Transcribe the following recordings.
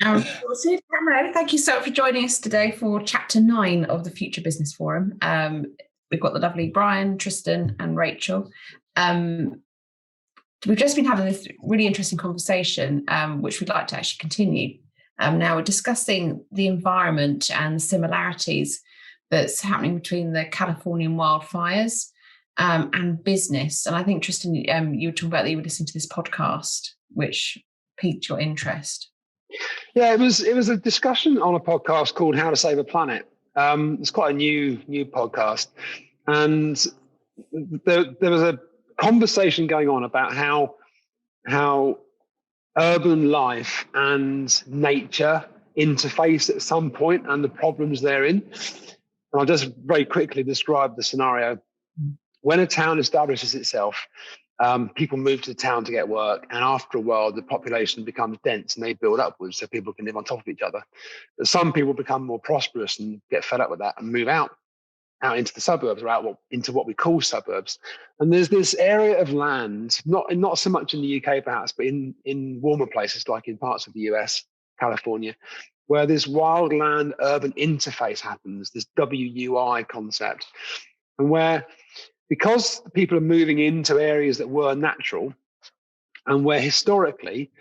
So Cameron, thank you so much for joining us today for Chapter 9 of the Future Business Forum. We've got the lovely Brian, Tristan and Rachel. We've just been having this really interesting conversation, which we'd like to actually continue. Now we're discussing the environment and the similarities that's happening between the Californian wildfires and business. And I think, Tristan, you were talking about that you were listening to this podcast, which piqued your interest. Yeah, it was a discussion on a podcast called How to Save a Planet. It's quite a new podcast. And there was a conversation going on about how urban life and nature interface at some point and the problems therein. And I'll just very quickly describe the scenario. When a town establishes itself, people move to the town to get work, and after a while the population becomes dense and they build upwards so people can live on top of each other. But some people become more prosperous and get fed up with that and move out into the suburbs, or into what we call suburbs. And there's this area of land, not so much in the UK perhaps, but in warmer places like in parts of the US, California, where this wildland urban interface happens, this WUI concept, and where, because people are moving into areas that were natural and where historically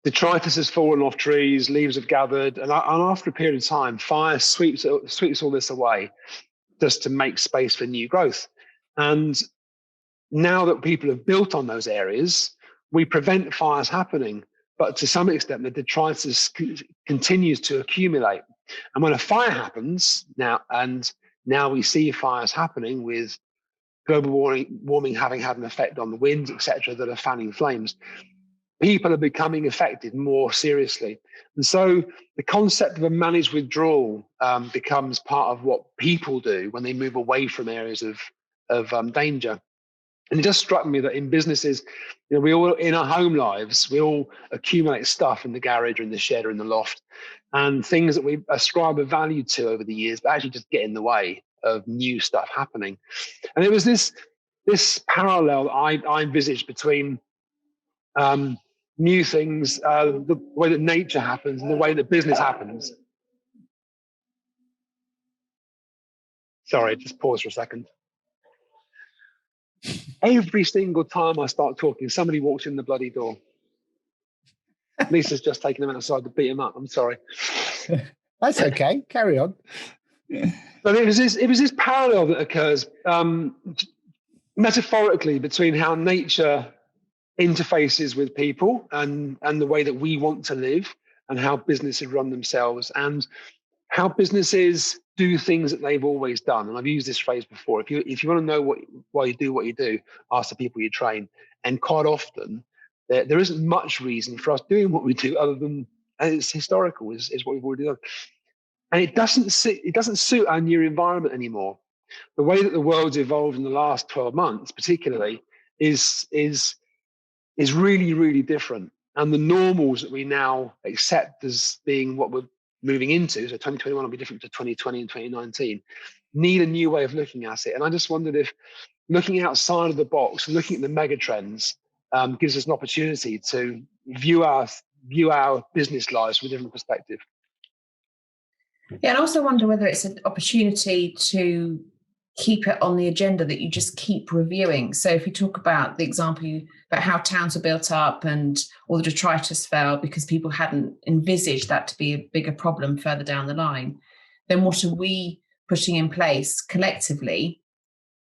detritus has fallen off trees, leaves have gathered, and after a period of time, fire sweeps all this away just to make space for new growth. And now that people have built on those areas, we prevent fires happening. But to some extent, the detritus continues to accumulate. And when a fire happens now we see fires happening with global warming having had an effect on the winds, etc., that are fanning flames, people are becoming affected more seriously. And so the concept of a managed withdrawal becomes part of what people do when they move away from areas of danger. And it just struck me that in businesses, we all, in our home lives, we all accumulate stuff in the garage or in the shed or in the loft, and things that we ascribe a value to over the years, but actually just get in the way of new stuff happening. And it was this parallel that I envisaged between new things, the way that nature happens and the way that business happens. Sorry, just pause for a second. Every single time I start talking, somebody walks in the bloody door. Lisa's just taken him outside to beat him up. I'm sorry. That's okay. Carry on. But it was this parallel that occurs metaphorically between how nature interfaces with people and the way that we want to live, and how businesses run themselves, and how businesses do things that they've always done. And I've used this phrase before. If you want to know why you do what you do, ask the people you train. And quite often, there isn't much reason for us doing what we do other than, and it's historical, is what we've already done. And it doesn't suit our new environment anymore. The way that the world's evolved in the last 12 months, particularly, is really, really different. And the normals that we now accept as being what we're moving into, so 2021 will be different to 2020 and 2019, need a new way of looking at it. And I just wondered if looking outside of the box and looking at the mega trends gives us an opportunity to view our business lives from a different perspective. Yeah, and I also wonder whether it's an opportunity to keep it on the agenda, that you just keep reviewing. So if you talk about the example about how towns are built up and all the detritus fell because people hadn't envisaged that to be a bigger problem further down the line, then what are we putting in place collectively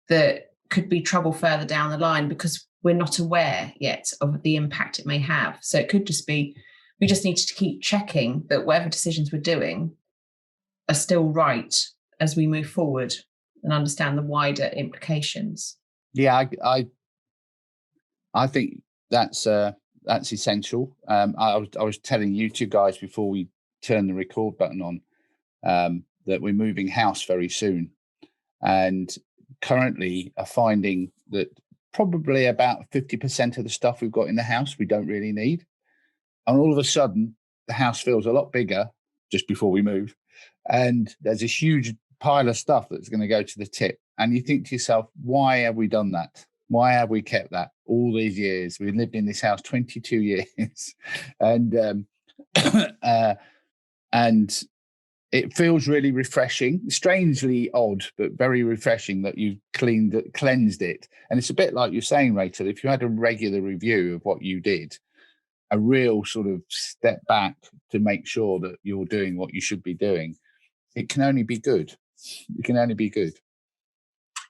that could be trouble further down the line because we're not aware yet of the impact it may have? So it could just be, we just need to keep checking that whatever decisions we're doing are still right as we move forward and understand the wider implications. Yeah, I think that's essential. I was telling you two guys before we turned the record button on that we're moving house very soon, and currently are finding that probably about 50% of the stuff we've got in the house we don't really need, and all of a sudden the house feels a lot bigger just before we move, and there's a huge pile of stuff that's going to go to the tip, and you think to yourself, why have we done that? Why have we kept that all these years? We've lived in this house 22 years, and and it feels really refreshing, strangely odd, but very refreshing that you've cleansed it. And it's a bit like you're saying, Rachel, if you had a regular review of what you did, a real sort of step back to make sure that you're doing what you should be doing, it can only be good. It can only be good.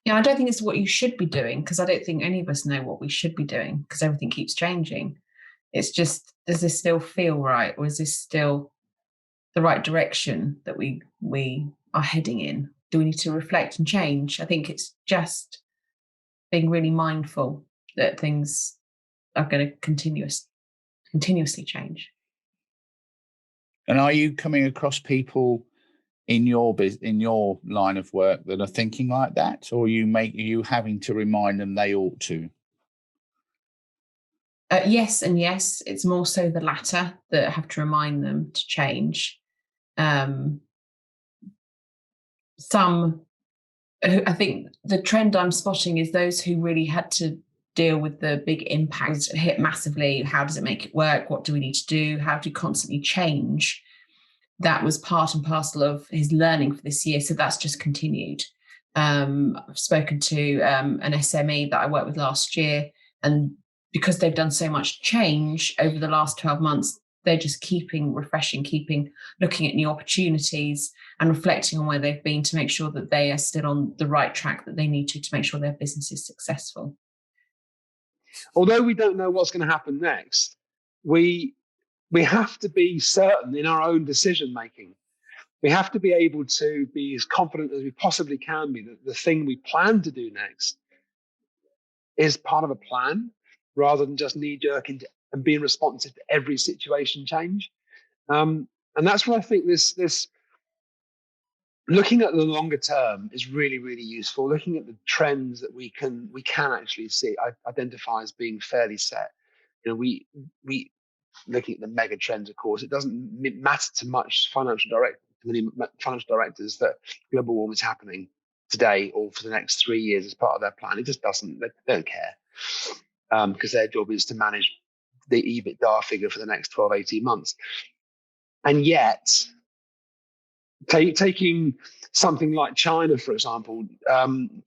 Yeah, I don't think it's what you should be doing, because I don't think any of us know what we should be doing, because everything keeps changing. It's just, does this still feel right? Or is this still the right direction that we are heading in? Do we need to reflect and change? I think it's just being really mindful that things are going to continuously change. And are you coming across people in your line of work that are thinking like that, or are you having to remind them they ought to? Yes and yes. It's more so the latter, that I have to remind them to change. Some, I think the trend I'm spotting is those who really had to deal with the big impact, hit massively. How does it make it work? What do we need to do? How do you constantly change? That was part and parcel of his learning for this year. So that's just continued. I've spoken to an SME that I worked with last year, and because they've done so much change over the last 12 months, they're just keeping refreshing, looking at new opportunities and reflecting on where they've been to make sure that they are still on the right track that they need to make sure their business is successful. Although we don't know what's going to happen next, we have to be certain in our own decision making. We have to be able to be as confident as we possibly can be that the thing we plan to do next is part of a plan, rather than just knee-jerk and being responsive to every situation change. And that's what I think this looking at the longer term is really, really useful. Looking at the trends that we can actually see, identify as being fairly set. You know, we looking at the mega trends, of course, it doesn't matter to many financial directors that global warming is happening today or for the next 3 years as part of their plan. It just doesn't. They don't care, because their job is to manage the EBITDA figure for the next 12, 18 months. And yet, taking something like China, for example,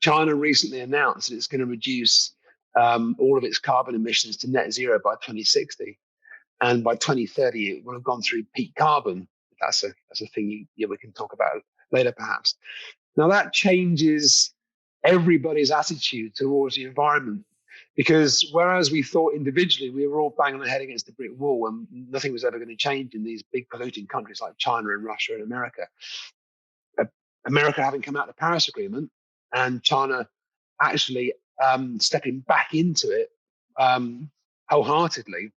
China recently announced that it's going to reduce all of its carbon emissions to net zero by 2060. And by 2030, it will have gone through peak carbon. That's a thing we can talk about later, perhaps. Now, that changes everybody's attitude towards the environment, because whereas we thought individually we were all banging our head against the brick wall and nothing was ever going to change in these big polluting countries like China and Russia and America, America having come out of the Paris Agreement and China actually stepping back into it wholeheartedly,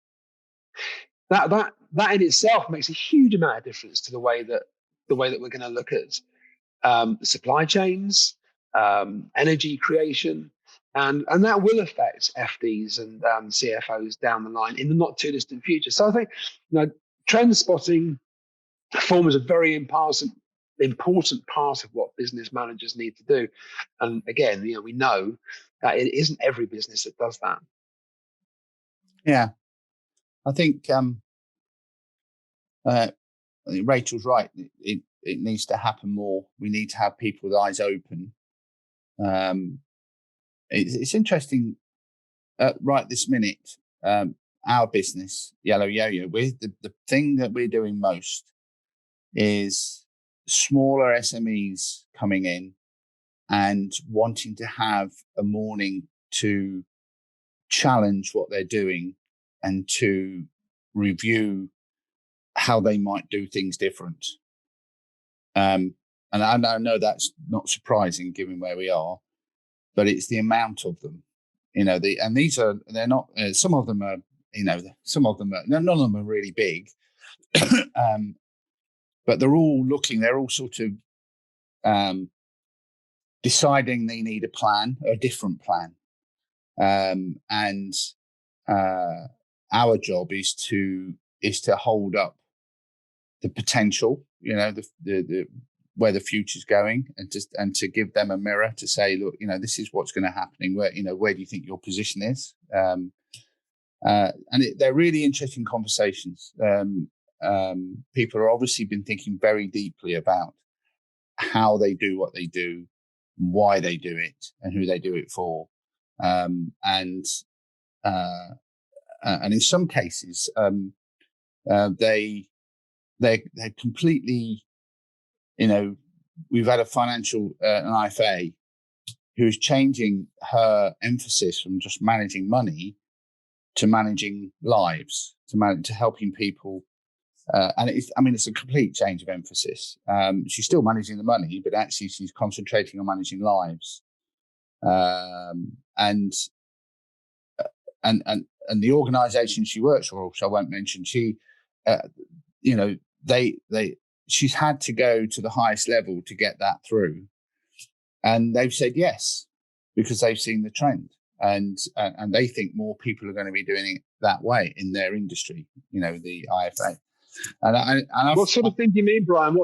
that in itself makes a huge amount of difference to the way that we're going to look at supply chains, energy creation, and that will affect FDs and CFOs down the line in the not too distant future. So I think trend spotting forms a very important part of what business managers need to do. And again, we know that it isn't every business that does that. Yeah, I think Rachel's right. It needs to happen more. We need to have people with eyes open. It's interesting. Right this minute, our business, Yellow Yo-Yo, the thing that we're doing most is smaller SMEs coming in and wanting to have a morning to challenge what they're doing and to review how they might do things different. And I know that's not surprising given where we are, but it's the amount of them, and they're not, some of them are, none of them are really big, but they're all sort of deciding they need a different plan. And our job is to hold up the potential, the where the future's going, and to give them a mirror to say, look, this is what's going to happen. Where do you think your position is? And they're really interesting conversations. people are obviously been thinking very deeply about how they do what they do, why they do it, and who they do it for. And in some cases, they're completely, we've had a financial, an IFA who's changing her emphasis from just managing money to managing lives, to helping people. And it's a complete change of emphasis. She's still managing the money, but actually she's concentrating on managing lives. And the organisation she works for, which I won't mention, she's had to go to the highest level to get that through, and they've said yes because they've seen the trend, and they think more people are going to be doing it that way in their industry. The IFA. What sort of thing do you mean, Brian?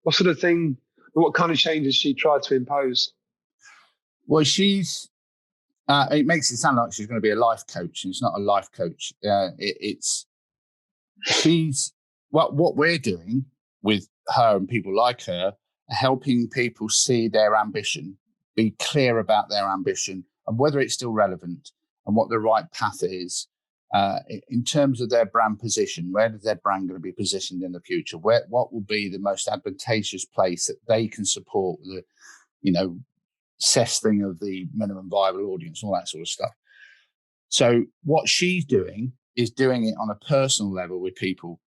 What sort of thing? What kind of changes she tried to impose? Well, she's. It makes it sound like she's going to be a life coach, and it's not a life coach. She's what we're doing with her and people like her, helping people see their ambition, be clear about their ambition and whether it's still relevant and what the right path is. In terms of their brand position, where is their brand going to be positioned in the future? What will be the most advantageous place that they can support the, testing of the minimum viable audience, all that sort of stuff. So what she's doing is doing it on a personal level with people,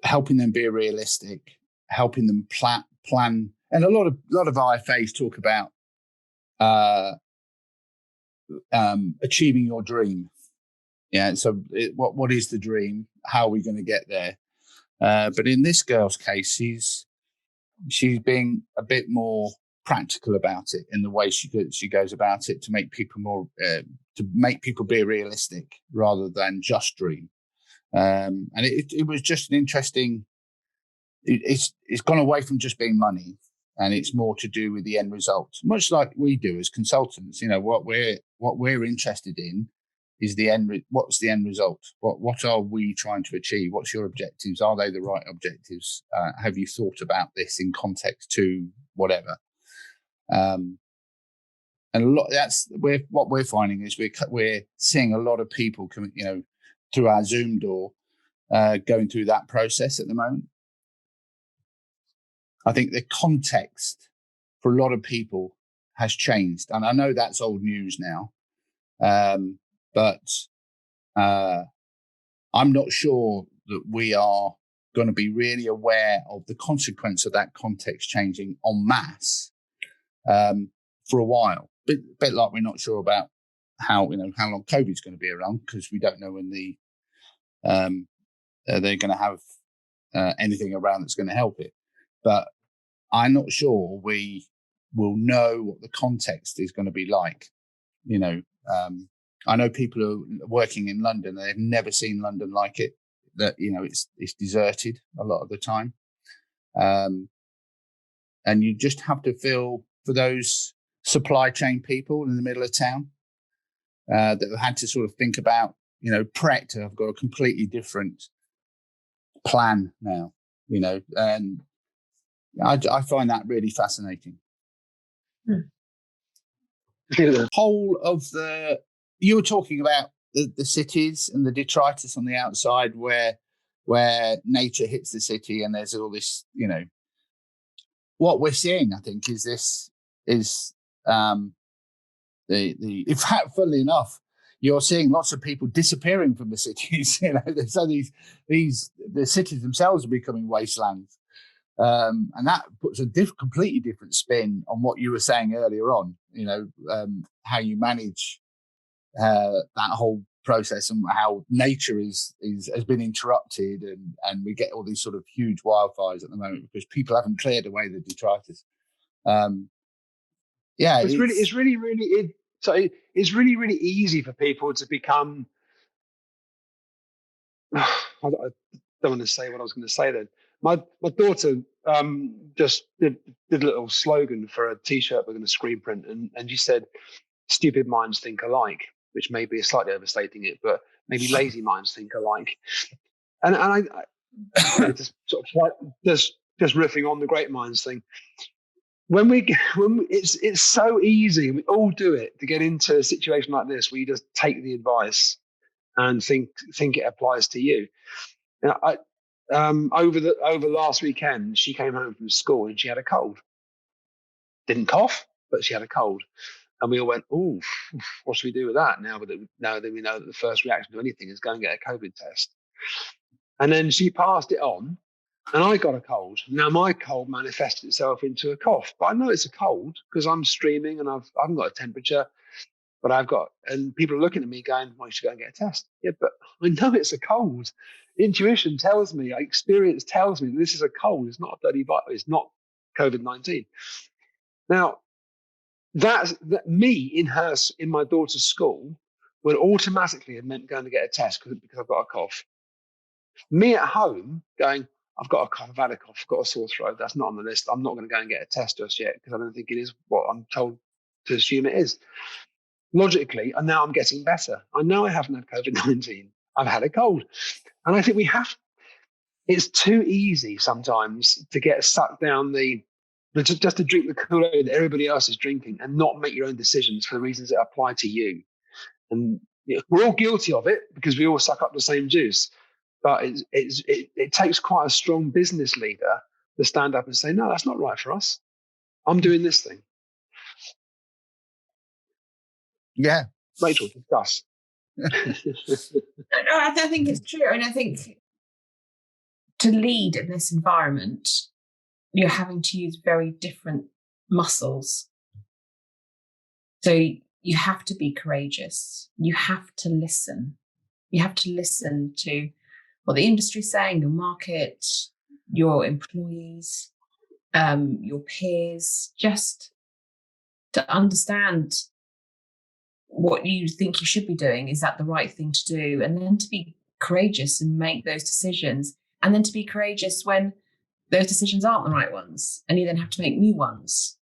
helping them be realistic, helping them plan. And a lot of IFAs talk about achieving your dream. Yeah. So what is the dream? How are we going to get there? But in this girl's case, she's being a bit more practical about it in the way she goes about it to make people be realistic rather than just dream. And it was just an interesting. It's gone away from just being money, and it's more to do with the end result. Much like we do as consultants, what we're interested in is the end. What's the end result? What are we trying to achieve? What's your objectives? Are they the right objectives? Have you thought about this in context to whatever? And a lot. What we're finding is we're seeing a lot of people coming, through our Zoom door, going through that process at the moment. I think the context for a lot of people has changed, and I know that's old news now, but I'm not sure that we are going to be really aware of the consequence of that context changing en masse for a while. Bit like we're not sure about how long COVID's going to be around, because we don't know when they're going to have anything around that's going to help it. But I'm not sure we will know what the context is going to be like. I know people are working in London, they've never seen London like it. That it's deserted a lot of the time, and you just have to feel for those supply chain people in the middle of town that have had to sort of think about, Pret have got a completely different plan now, and I find that really fascinating. The whole of you were talking about the cities and the detritus on the outside where nature hits the city, and there's all this, what we're seeing, I think, is in fact, funnily enough, you're seeing lots of people disappearing from the cities. So the cities themselves are becoming wastelands. And that puts a completely different spin on what you were saying earlier on, how you manage that whole process and how nature has been interrupted, and we get all these sort of huge wildfires at the moment because people haven't cleared away the detritus. It's really easy for people to become. I don't want to say what I was going to say then. My daughter just did a little slogan for a T-shirt we're going to screen print, and she said, "Stupid minds think alike," which may be slightly overstating it, but maybe lazy minds think alike. And I just sort of just riffing on the great minds thing. It's so easy, we all do it, to get into a situation like this where you just take the advice and think it applies to you. Now, over last weekend, she came home from school and she had a cold. Didn't cough, but she had a cold. And we all went, "Oh, what should we do with that now that we know that the first reaction to anything is go and get a COVID test?" And then she passed it on, and I got a cold. Now my cold manifested itself into a cough, but I know it's a cold because I'm streaming and I haven't got a temperature, but and people are looking at me going, "Well, you should go and get a test." Yeah, but I know it's a cold. Intuition tells me, experience tells me that this is a cold. It's not a bloody virus. It's not COVID-19. Now, that me in my daughter's school would automatically have meant going to get a test because I've got a cough. Me at home going, I've got a cough, I've had a cough, I've got a sore throat. That's not on the list. I'm not going to go and get a test just yet because I don't think it is what I'm told to assume it is. Logically, and now I'm getting better. I know I haven't had COVID-19. I've had a cold. And I think it's too easy sometimes to get sucked down just to drink the Kool-Aid that everybody else is drinking and not make your own decisions for the reasons that apply to you. And we're all guilty of it because we all suck up the same juice. But it takes quite a strong business leader to stand up and say, "No, that's not right for us. I'm doing this thing." Yeah. Rachel, discuss. No, I think it's true. And I think to lead in this environment, you're having to use very different muscles. So you have to be courageous. You have to listen. You have to listen to what the industry's saying, your market, your employees, your peers, just to understand what you think you should be doing. Is that the right thing to do? And then to be courageous and make those decisions. And then to be courageous when those decisions aren't the right ones and you then have to make new ones.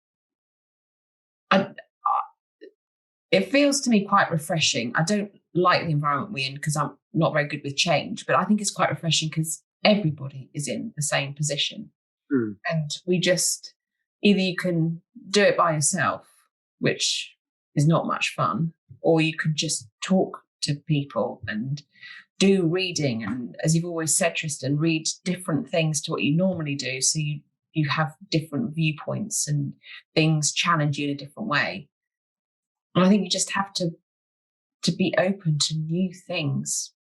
It feels to me quite refreshing. I don't like the environment we're in because I'm not very good with change, but I think it's quite refreshing because everybody is in the same position. And we just, either you can do it by yourself, which is not much fun, or you could just talk to people and do reading. And as you've always said, Tristan, read different things to what you normally do. So you have different viewpoints and things challenge you in a different way. And I think you just have to be open to new things.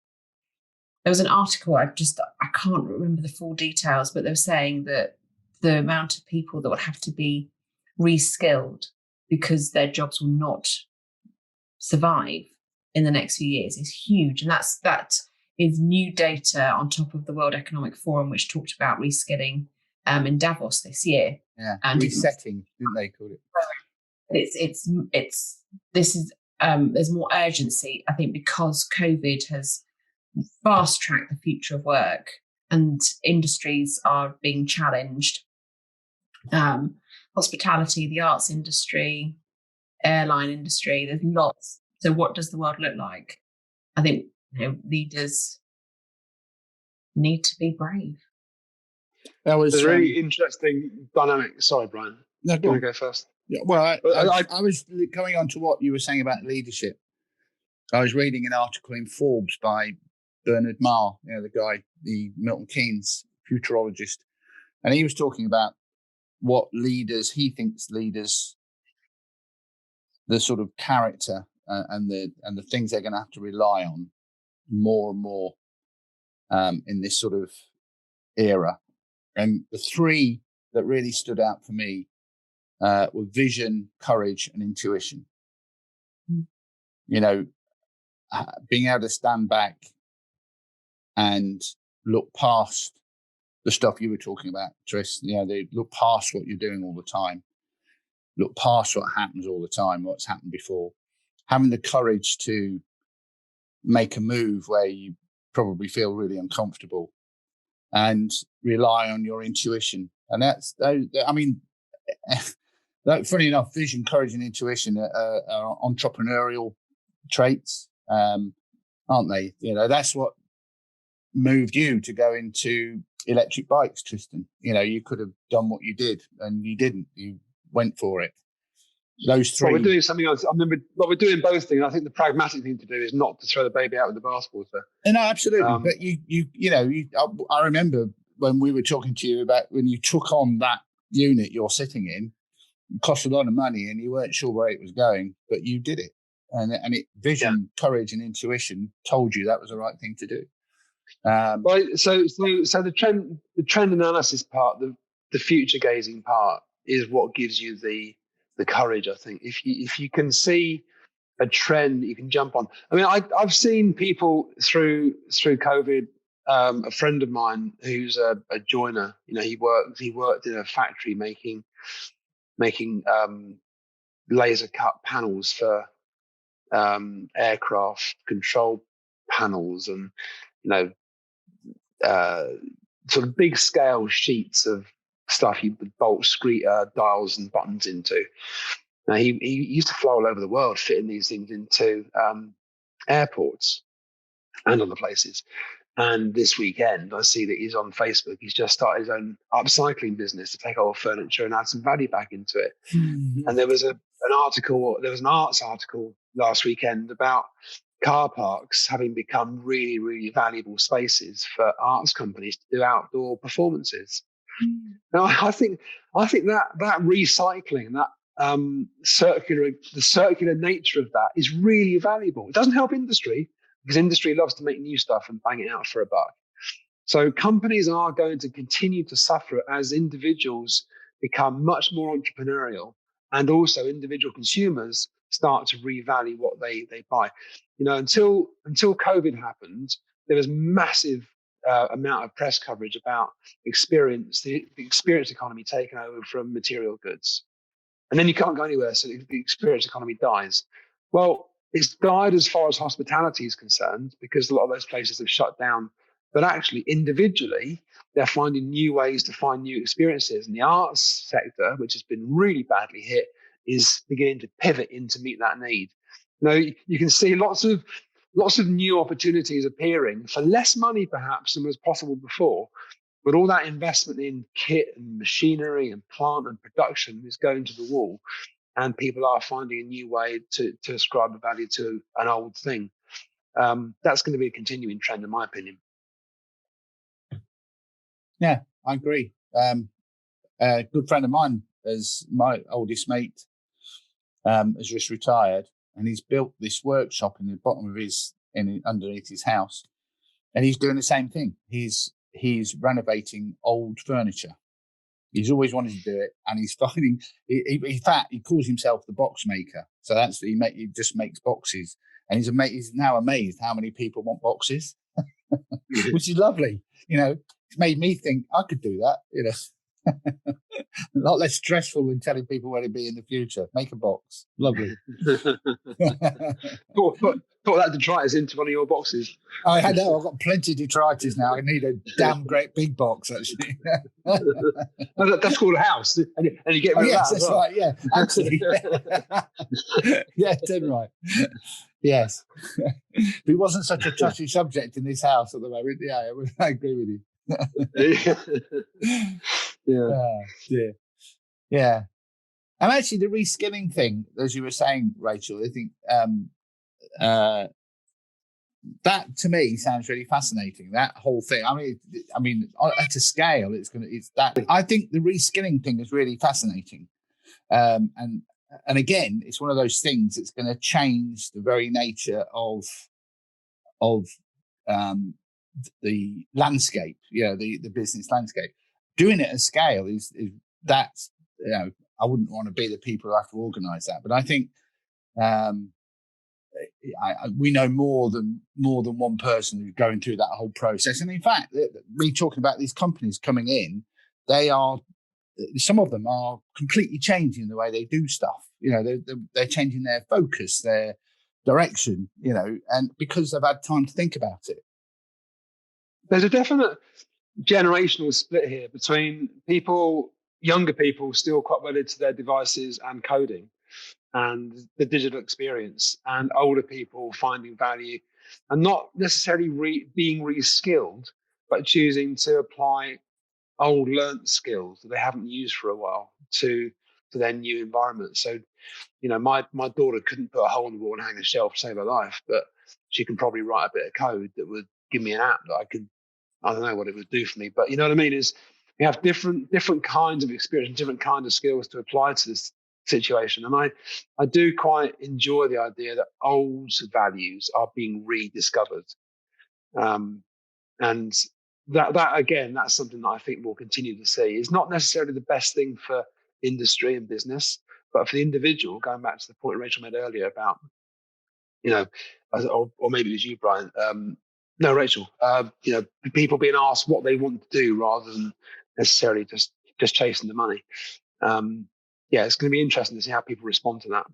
There was an article, I can't remember the full details, but they were saying that the amount of people that would have to be reskilled because their jobs will not survive in the next few years is huge. And that is new data on top of the World Economic Forum, which talked about reskilling in Davos this year. Yeah, and resetting, didn't they call it? There's more urgency, I think, because COVID has fast-tracked the future of work and industries are being challenged. Hospitality, the arts industry, airline industry, there's lots. So what does the world look like? I think leaders need to be brave. There's a really interesting dynamic. Sorry, Brian. No, go on. Go first. Yeah, well, I was going on to what you were saying about leadership. I was reading an article in Forbes by Bernard Marr, the guy, the Milton Keynes futurologist, and he was talking about what he thinks leaders, the sort of character and the things they're going to have to rely on more and more in this sort of era. And the three that really stood out for me were vision, courage, and intuition. Being able to stand back and look past the stuff you were talking about, Tris. They look past what you're doing all the time, look past what happens all the time, what's happened before. Having the courage to make a move where you probably feel really uncomfortable and rely on your intuition. And funny enough, vision, courage, and intuition are entrepreneurial traits, aren't they? That's what moved you to go into electric bikes, Tristan. You could have done what you did, and you didn't. You went for it. Those three. Well, we're doing something else. I remember, we're doing both things. I think the pragmatic thing to do is not to throw the baby out with the bathwater. No, absolutely. But I remember when we were talking to you about when you took on that unit you're sitting in. It cost a lot of money, and you weren't sure where it was going, but you did it, and vision, courage, and intuition told you that was the right thing to do. So the trend analysis part, the future gazing part, is what gives you the courage. I think if you can see a trend that you can jump on. I mean, I've seen people through COVID. A friend of mine who's a joiner, he worked in a factory making laser cut panels for aircraft control panels, and sort of big scale sheets of stuff you would bolt dials and buttons into. Now he used to fly all over the world fitting these things into airports and other places. And this weekend, I see that he's on Facebook. He's just started his own upcycling business to take old furniture and add some value back into it. Mm-hmm. And there was an arts article last weekend about car parks having become really, really valuable spaces for arts companies to do outdoor performances. Mm. Now, I think that recycling, that the circular nature of that is really valuable. It doesn't help industry, because industry loves to make new stuff and bang it out for a buck. So companies are going to continue to suffer as individuals become much more entrepreneurial, and also individual consumers start to revalue what they buy. Until COVID happened, there was massive amount of press coverage about the experience economy taking over from material goods. And then you can't go anywhere, so the experience economy dies. Well, it's died as far as hospitality is concerned, because a lot of those places have shut down. But actually, individually, they're finding new ways to find new experiences. And the arts sector, which has been really badly hit, is beginning to pivot in to meet that need. You can see lots of new opportunities appearing for less money, perhaps, than was possible before. But all that investment in kit and machinery and plant and production is going to the wall. And people are finding a new way to ascribe a value to an old thing. That's going to be a continuing trend, in my opinion. Yeah, I agree. A good friend of mine, as my oldest mate, has just retired, and he's built this workshop in the bottom of underneath his house, and he's doing the same thing. He's renovating old furniture. He's always wanted to do it, and he's finding. In fact, he calls himself the box maker. So he just makes boxes, and he's now amazed how many people want boxes, which is lovely. It's made me think I could do that. A lot less stressful than telling people where to be in the future. Make a box, lovely. Put that detritus into one of your boxes. I know. I've got plenty of detritus now. I need a damn great big box, actually. That's called a house, and you get rid of that. That's right. Yeah, absolutely. Yeah, dead right. Yes. If it wasn't such a touchy subject in this house at the moment, yeah, I agree with you. Yeah. And actually, the reskilling thing, as you were saying, Rachel, I think that to me sounds really fascinating. That whole thing. I mean, at a scale, it's that. I think the reskilling thing is really fascinating, and again, it's one of those things that's going to change the very nature of the landscape, the business landscape. Doing it at scale is that's, I wouldn't want to be the people who have to organise that, but I think we know more than one person who's going through that whole process. And in fact, me talking about these companies coming in, some of them are completely changing the way they do stuff. They're changing their focus, their direction, and because they've had time to think about it. There's a definite generational split here between younger people still quite wedded to their devices and coding and the digital experience, and older people finding value and not necessarily being re-skilled, but choosing to apply old learnt skills that they haven't used for a while to their new environment. So, my daughter couldn't put a hole in the wall and hang a shelf to save her life, but she can probably write a bit of code that would give me an app that I don't know what it would do for me, but you know what I mean? Is we have different kinds of experience, different kinds of skills to apply to this situation. And I do quite enjoy the idea that old values are being rediscovered. And that again, that's something that I think we'll continue to see. It's not necessarily the best thing for industry and business, but for the individual, going back to the point Rachel made earlier about, or maybe it was you, Brian. No, Rachel. People being asked what they want to do rather than necessarily just chasing the money. It's going to be interesting to see how people respond to that,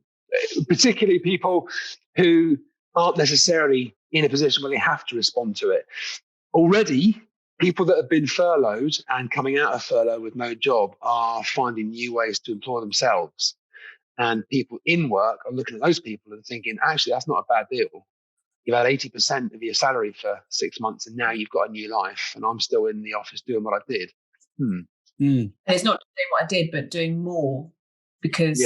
particularly people who aren't necessarily in a position where they have to respond to it. Already, people that have been furloughed and coming out of furlough with no job are finding new ways to employ themselves. And people in work are looking at those people and thinking, actually, that's not a bad deal. You've had 80% of your salary for 6 months and now you've got a new life and I'm still in the office doing what I did. And it's not doing what I did, but doing more because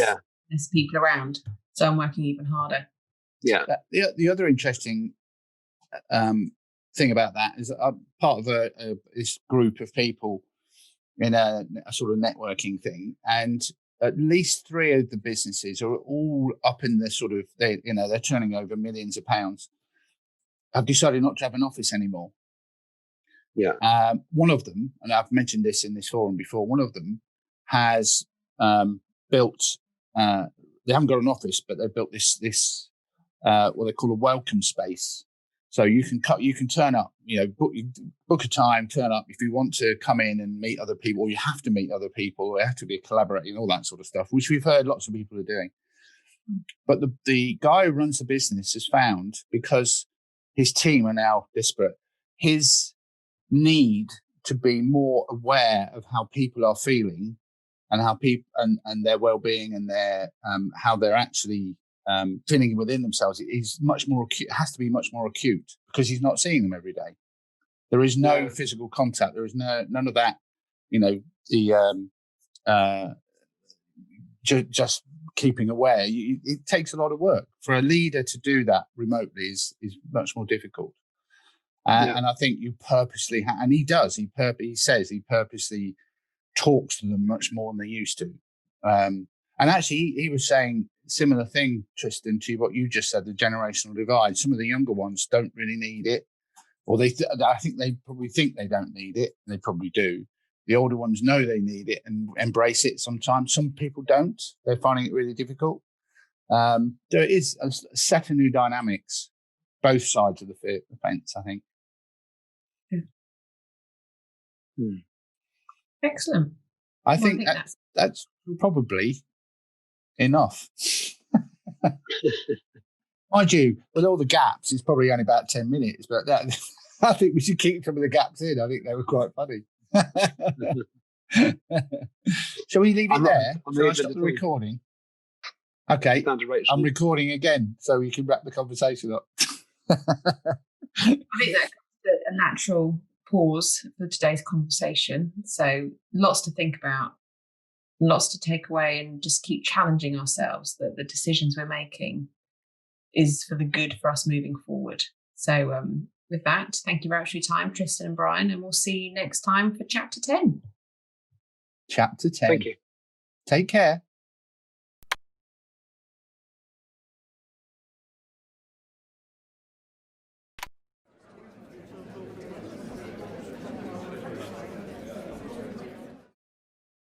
there's people around. So I'm working even harder. Yeah. The other interesting thing about that is I'm part of this group of people in a sort of networking thing, and at least 3 of the businesses are all up in the sort of they're turning over millions of pounds. Have decided not to have an office anymore. Yeah. One of them, and I've mentioned this in this forum before, one of them has built. They haven't got an office, but they've built this what they call a welcome space. So you can turn up, book a time, turn up if you want to come in and meet other people, or you have to meet other people, or you have to be collaborating, all that sort of stuff, which we've heard lots of people are doing. But the guy who runs the business has found, because his team are now disparate, his need to be more aware of how people are feeling and how people and their well-being and their how they're actually feeling within themselves is much more acute. It has to be much more acute because he's not seeing them every day. There is no physical contact. There is none of that. Just keeping aware. It takes a lot of work for a leader to do that remotely. Is much more difficult. And I think you purposely, and he does. He says he purposely talks to them much more than they used to. And actually, he was saying similar thing, Tristan, to what you just said, the generational divide. Some of the younger ones don't really need it, or I think they probably think they don't need it, and they probably do. The older ones know they need it and embrace it sometimes. Some people don't. They're finding it really difficult. There is a set of new dynamics, both sides of the fence, I think. Excellent. I think that's probably enough. Mind you, with all the gaps, it's probably only about 10 minutes, but I think we should keep some of the gaps in. I think they were quite funny. Shall we leave it there? Shall I stop the recording? Okay, I'm recording again, so we can wrap the conversation up. I think that's a natural pause for today's conversation. So lots to think about, lots to take away, and just keep challenging ourselves that the decisions we're making is for the good for us moving forward. So with that, thank you very much for your time, Tristan and Brian, and we'll see you next time for Chapter 10. Chapter 10. Thank you. Take care.